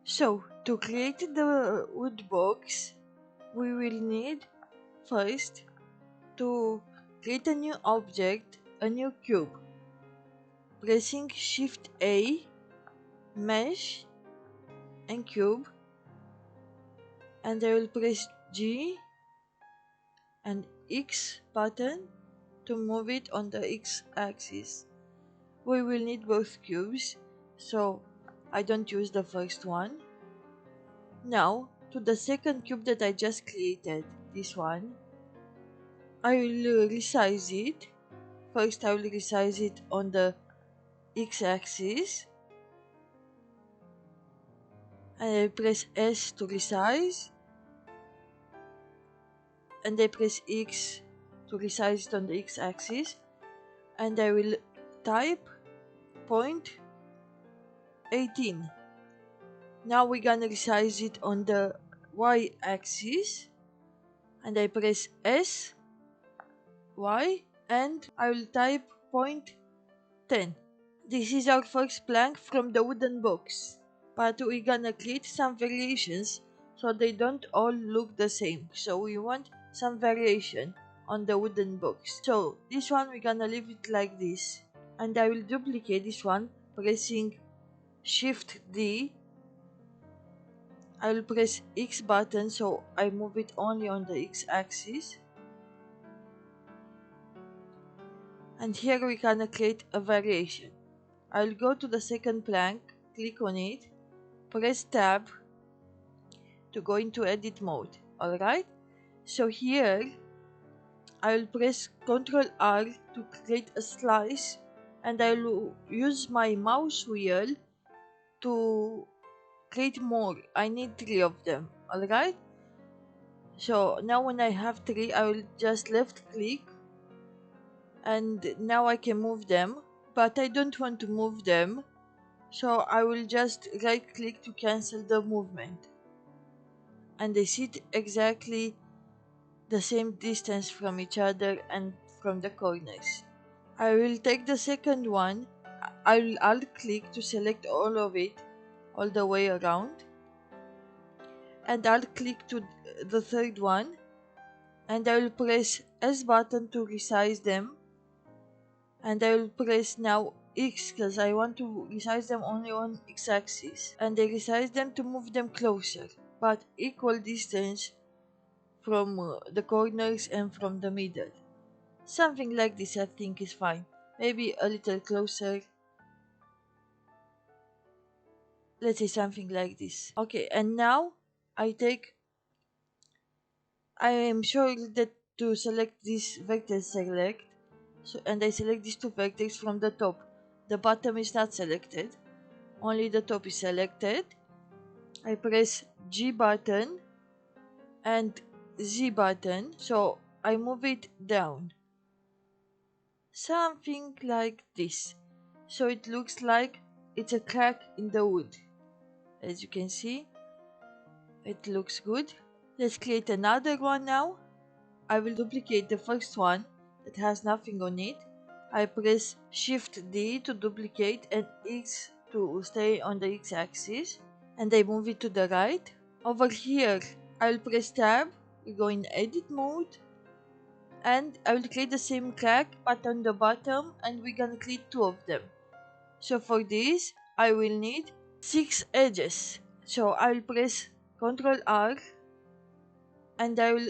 So, to create the wood box, we will need first to create a new object, a new cube. Pressing Shift A, Mesh, and Cube, and I will press G and X button to move it on the X axis. We will need both cubes, so I don't use the first one. Now, to the second cube that I just created, this one, I will resize it. First, I will resize it on the X axis, and I press S to resize, and I press X to resize it on the X axis, and I will type point 18. Now we're gonna resize it on the Y axis, and I press S, Y, and I will type point 10. This is our first plank from the wooden box, but we're gonna create some variations so they don't all look the same. So we want some variation on the wooden box. So this one we're gonna leave it like this, and I will duplicate this one pressing Shift D. I will press X button so I move it only on the X axis. And here we gonna create a variation. I'll go to the second plank, click on it, press tab to go into edit mode. Alright, so here I will press Ctrl R to create a slice, and I will use my mouse wheel to create more. I need 3 of them. Alright, so now when I have 3, I will just left click, and now I can move them, but I don't want to move them, so I will just right click to cancel the movement, and they sit exactly the same distance from each other and from the corners. I will take the second one, I will alt click to select all of it all the way around, and alt click to the third one, and I will press S button to resize them, and I will press now X because I want to resize them only on X axis, and I resize them to move them closer but equal distance from the corners and from the middle. Something like this I think is fine, maybe a little closer, let's say something like this. Okay, and now I am sure that to select this vector select, so, and I select these two vectors from the top. The bottom is not selected, only the top is selected. I press G button and Z button, so I move it down. Something like this. So it looks like it's a crack in the wood. As you can see, it looks good. Let's create another one now. I will duplicate the first one that has nothing on it. I press Shift D to duplicate and X to stay on the X axis, and I move it to the right. Over here, I will press Tab, we go in edit mode, and I will create the same crack but on the bottom, and we're gonna create 2 of them. So for this, I will need 6 edges. So I will press Ctrl R, and I will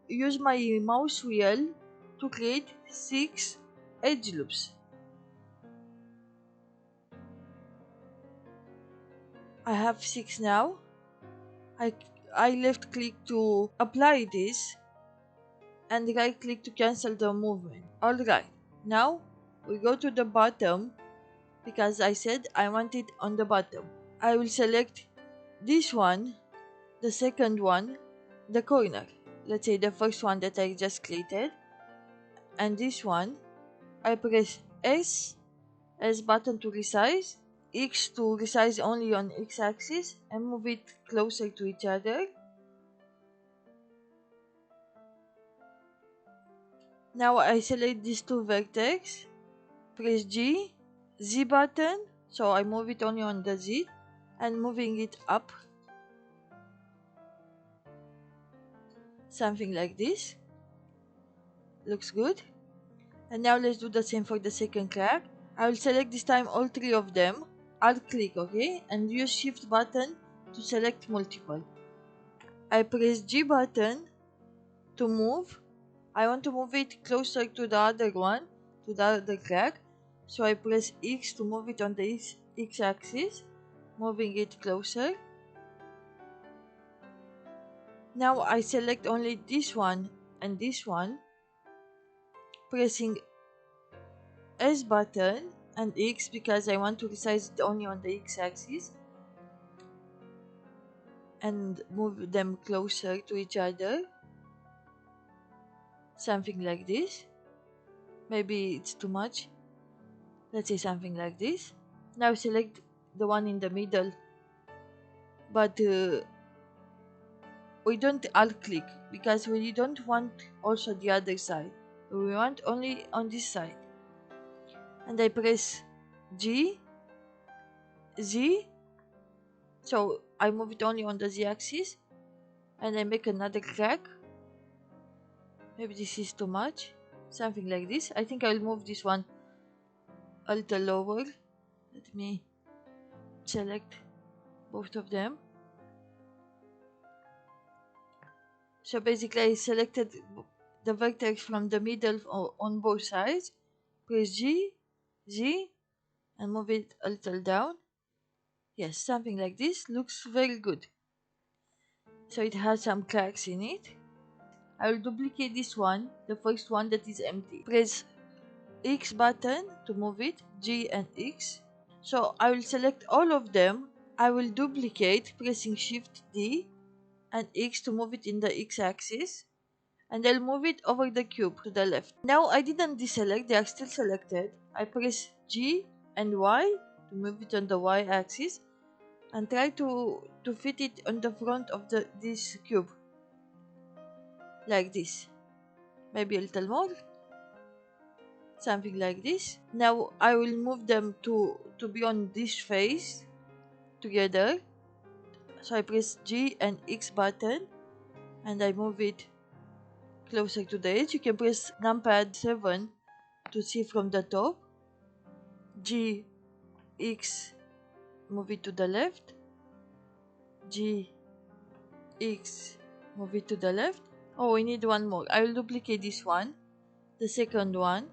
use my mouse wheel to create 6 edge loops. I have 6 now. I left click to apply this, and right click to cancel the movement. Alright, now we go to the bottom because I said I want it on the bottom. I will select this one, the second one, the corner. Let's say the first one that I just created, and this one. I press S button to resize, X to resize only on X axis and move it closer to each other. Now I select these 2 vertex, press G, Z button, so I move it only on the Z, and moving it up, something like this. Looks good. And now let's do the same for the second crack. I will select this time all three of them. Alt click, okay, and use shift button to select multiple. I press G button to move. I want to move it closer to the other one, to the other crack. So I press X to move it on the X axis, moving it closer. Now I select only this one and this one, pressing S button and X because I want to resize it only on the X axis, and move them closer to each other, something like this. Maybe it's too much. Let's say something like this. Now select the one in the middle, but we don't alt click because we don't want also the other side. We want only on this side. And I press G, Z, so I move it only on the Z axis, and I make another crack. Maybe this is too much, something like this. I think I'll move this one a little lower. Let me select both of them. So basically I selected the vertex from the middle on both sides. Press G, Z, and move it a little down. Yes, something like this. Looks very good. So it has some cracks in it. I will duplicate this one, the first one that is empty. Press X button to move it, G and X. So I will select all of them. I will duplicate, pressing Shift D and X to move it in the X axis. And I'll move it over the cube to the left. Now I didn't deselect, they are still selected. I press G and Y to move it on the Y axis and try to fit it on the front of this cube. Like this. Maybe a little more. Something like this. Now I will move them to be on this face together. So I press G and X button and I move it closer to the edge. You can press numpad 7 to see from the top. G, X, move it to the left. G, X, move it to the left. Oh, we need one more. I will duplicate this one, the second one.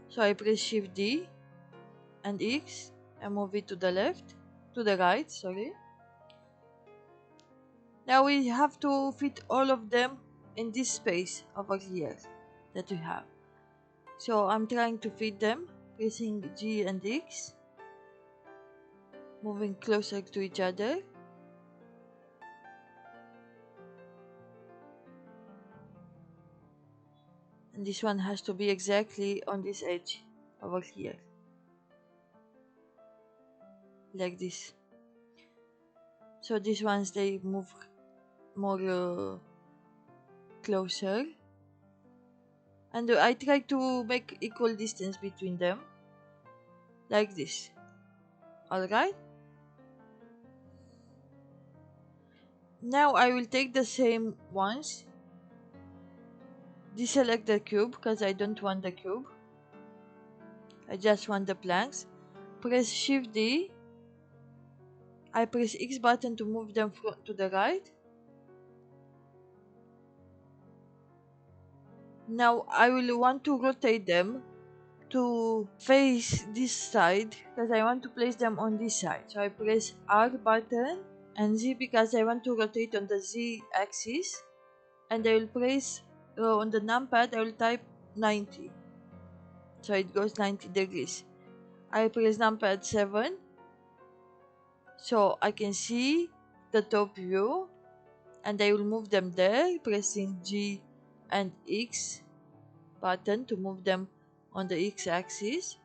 So I press Shift D and X and move it to the left, to the right, sorry. Now we have to fit all of them in this space over here that we have. So I'm trying to fit them, pressing G and X, moving closer to each other. And this one has to be exactly on this edge over here. Like this. So these ones, they move more closer. And I try to make equal distance between them. Like this. Alright? Now I will take the same ones. Deselect the cube because I don't want the cube. I just want the planks. Press Shift D. I press X button to move them to the right. Now I will want to rotate them to face this side because I want to place them on this side. So I press R button and Z because I want to rotate on the Z axis. And I will press on the numpad, I will type 90. So it goes 90 degrees. I press numpad 7 so I can see the top view, and I will move them there, pressing G and X button to move them on the X axis.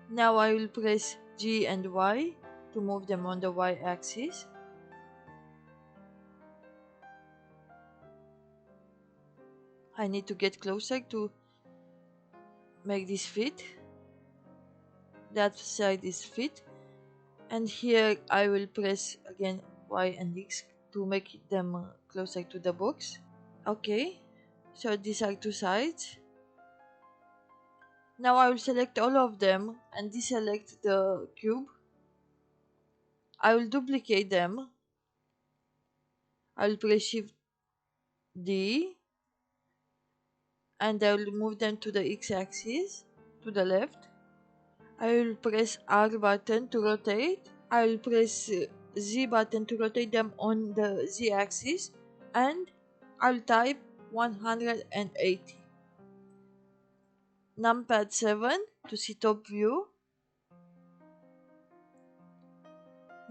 Now I will press G and Y to move them on the Y axis. I need to get closer to make this fit. That side is fit. And here I will press again Y and X to make them closer to the box. Okay, so these are two sides. Now I will select all of them and deselect the cube. I will duplicate them. I will press Shift D and I will move them to the X-axis, to the left. I will press R button to rotate. I will press Z button to rotate them on the Z axis, and I'll type 180. Numpad 7 to see top view.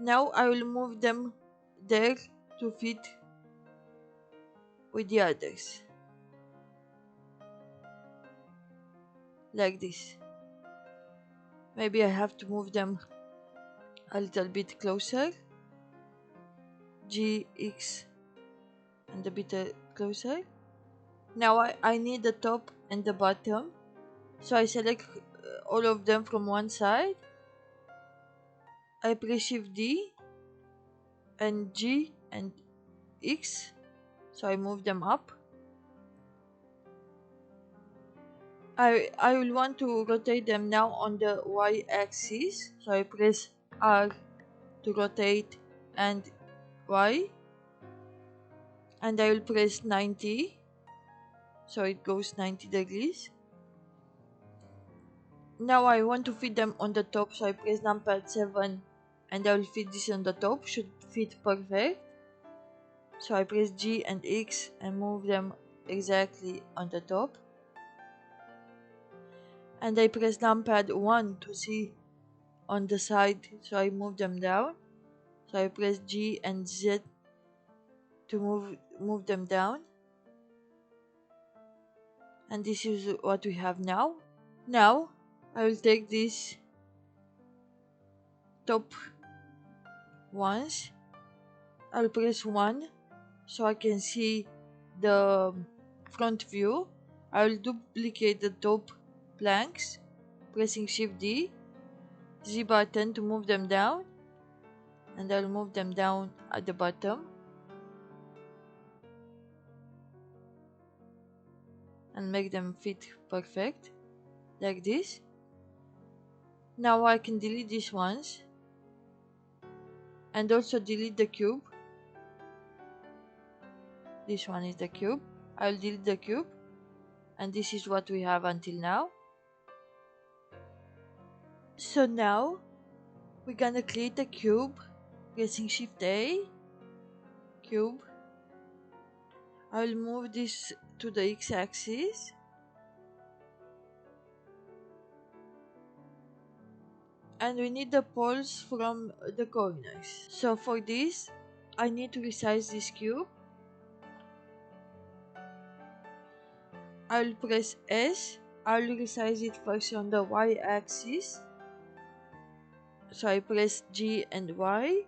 Now I will move them there to fit with the others. Like this. Maybe I have to move them a little bit closer. G, X, and a bit closer. Now I need the top and the bottom. So I select all of them from one side. I press Shift D and G and X. So I move them up. I will want to rotate them now on the Y axis. So I press R to rotate and Y. And I will press 90. So it goes 90 degrees. Now I want to fit them on the top. So I press numpad 7 and I will fit this on the top. Should fit perfect. So I press G and X and move them exactly on the top. And I press numpad 1 to see on the side, so I move them down. So I press G and Z to move them down. And this is what we have now. Now I will take these top ones. I'll press 1 so I can see the front view. I will duplicate the top planks, pressing Shift D, Z button to move them down, and I'll move them down at the bottom and make them fit perfect like this. Now I can delete these ones and also delete the cube. This one is the cube. I'll delete the cube, and this is what we have until now. So now we're gonna create a cube, pressing Shift A, cube. I'll move this to the X-axis. And we need the poles from the corners. So for this, I need to resize this cube. I'll press S. I'll resize it first on the Y-axis. So I press G and Y.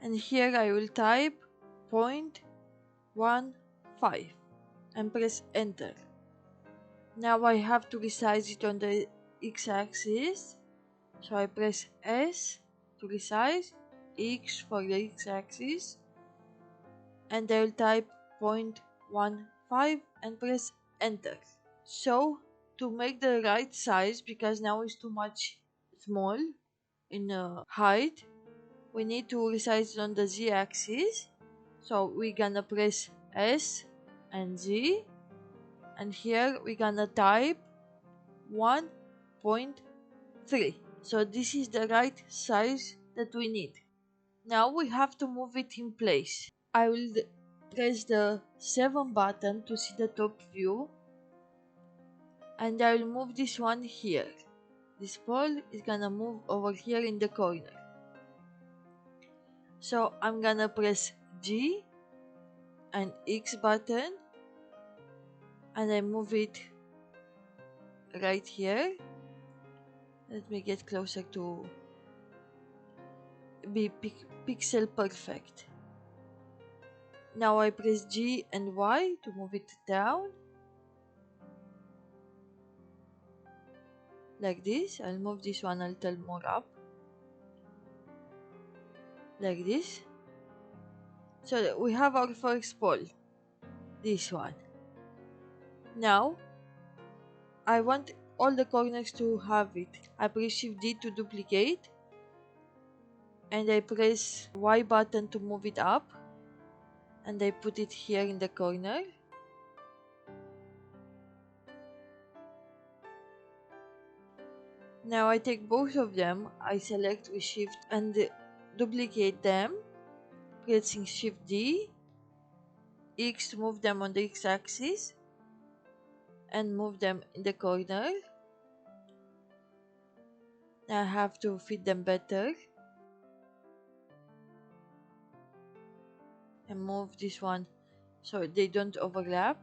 And here I will type 0.15 and press enter. Now I have to resize it on the X-axis. So I press S to resize, X for the X-axis, and I will type 0.15 and press enter. So to make the right size, because now it's too much small in height, we need to resize it on the Z-axis. So we're gonna press S and Z, and here we're gonna type 1.3. So this is the right size that we need. Now we have to move it in place. I will press the 7 button to see the top view, and I will move this one here. This pole is gonna move over here in the corner. So I'm gonna press G and X button, and I move it right here. Let me get closer to be pixel perfect. Now I press G and Y to move it down. like this. I'll move this one a little more up, like this. So we have our first ball, this one. Now I want all the corners to have it. I press Shift D to duplicate, and I press Y button to move it up, and I put it here in the corner. Now I take both of them, I select with Shift and duplicate them, pressing Shift D, X to move them on the X axis, and move them in the corner. Now I have to fit them better, and move this one so they don't overlap.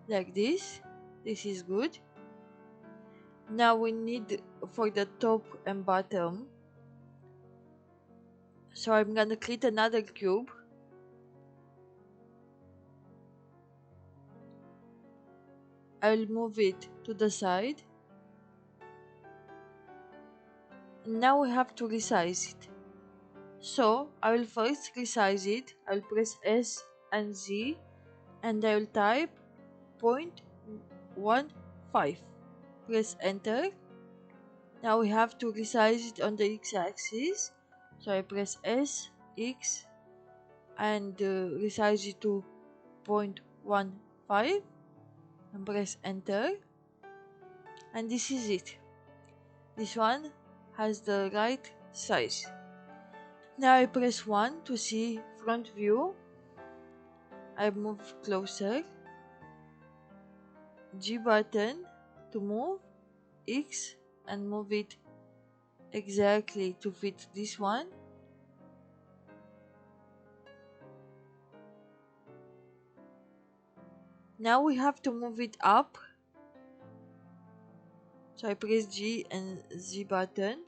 Like this. This is good. Now we need for the top and bottom. So I'm gonna create another cube. I'll move it to the side. And now we have to resize it. So I will first resize it. I'll press S and Z, and I will type 0.15. Press enter. Now we have to resize it on the x-axis. So I press S, X, and resize it to 0.15 and press enter. And this is it. This one has the right size. Now I press 1 to see front view. I move closer. G button to move, X, and move it exactly to fit this one. Now we have to move it up. So I press G and Z button.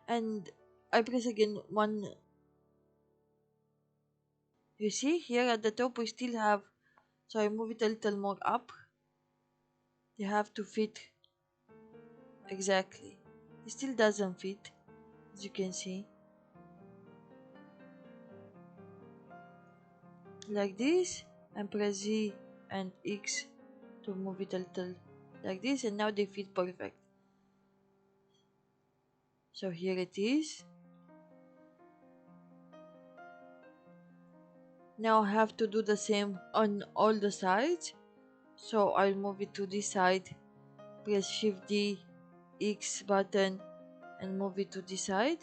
And I press again 1. You see here at the top we still have, so I move it a little more up. They have to fit exactly. It still doesn't fit, as you can see. Like this, and press Z and X to move it a little like this, and now they fit perfect. So here it is. Now I have to do the same on all the sides. So I'll move it to this side, press Shift D, X button, and move it to this side.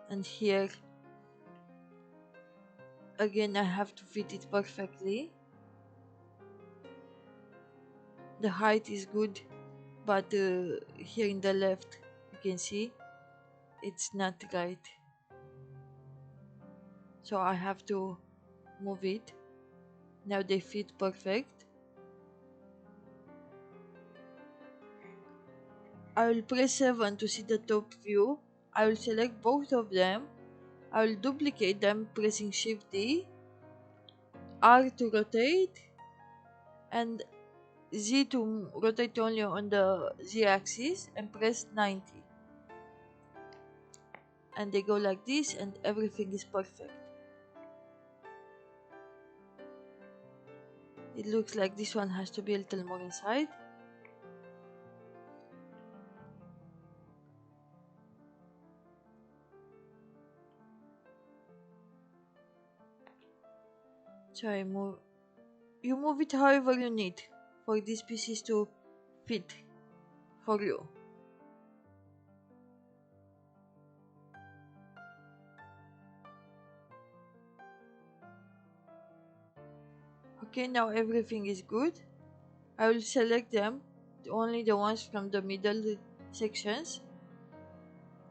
And here again I have to fit it perfectly. The height is good, but here in the left you can see it's not right. So I have to move it. Now they fit perfect. I will press 7 to see the top view. I will select both of them. I will duplicate them pressing Shift D, R to rotate, and Z to rotate only on the Z axis, and press 90. And they go like this, and everything is perfect. It looks like this one has to be a little more inside. So you move it however you need for these pieces to fit for you. Okay, now everything is good. I will select them, only the ones from the middle sections.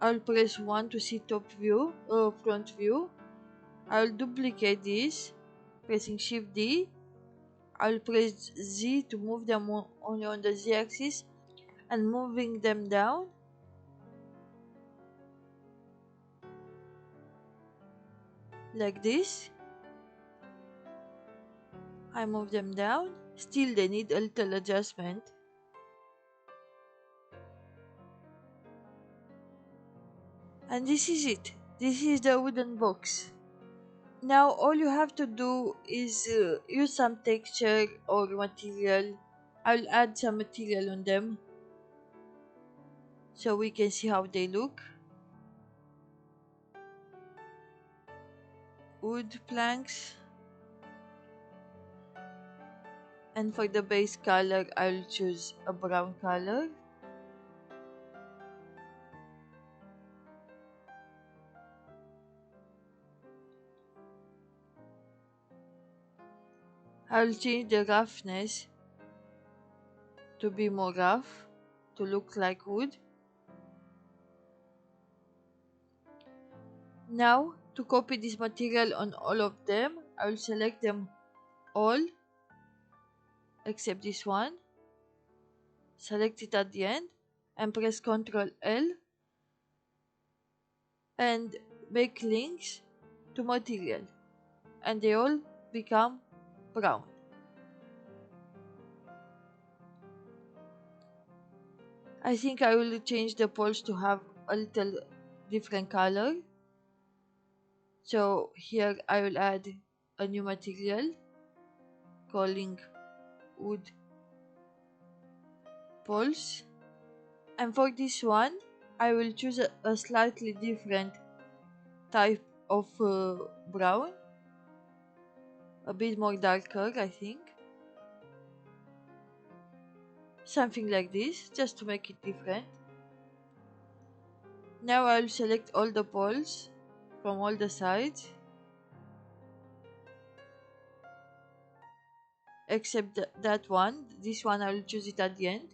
I will press 1 to see top view or front view. I will duplicate this, pressing Shift D, I'll press Z to move them only on the Z axis and moving them down. Like this. I move them down. Still they need a little adjustment. And this is it. This is the wooden box. Now all you have to do is use some texture or material. I'll add some material on them so we can see how they look. Wood planks. And for the base color, I'll choose a brown color. I'll change the roughness to be more rough, to look like wood. Now, to copy this material on all of them, I will select them all except this one. Select it at the end and press Ctrl L and make links to material, and they all become brown. I think I will change the poles to have a little different color. So here I will add a new material calling wood poles, and for this one I will choose a slightly different type of brown, a bit more darker, I think. Something like this, just to make it different. Now I'll select all the poles from all the sides except that one. This one I'll choose it at the end.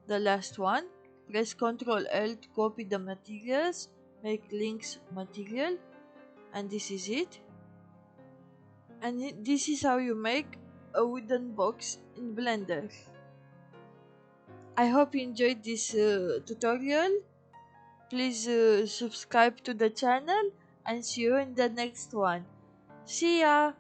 The last one. Press Ctrl L to copy the materials, make links material, and this is it. And this is how you make a wooden box in Blender. I hope you enjoyed this tutorial. Please subscribe to the channel and see you in the next one. See ya!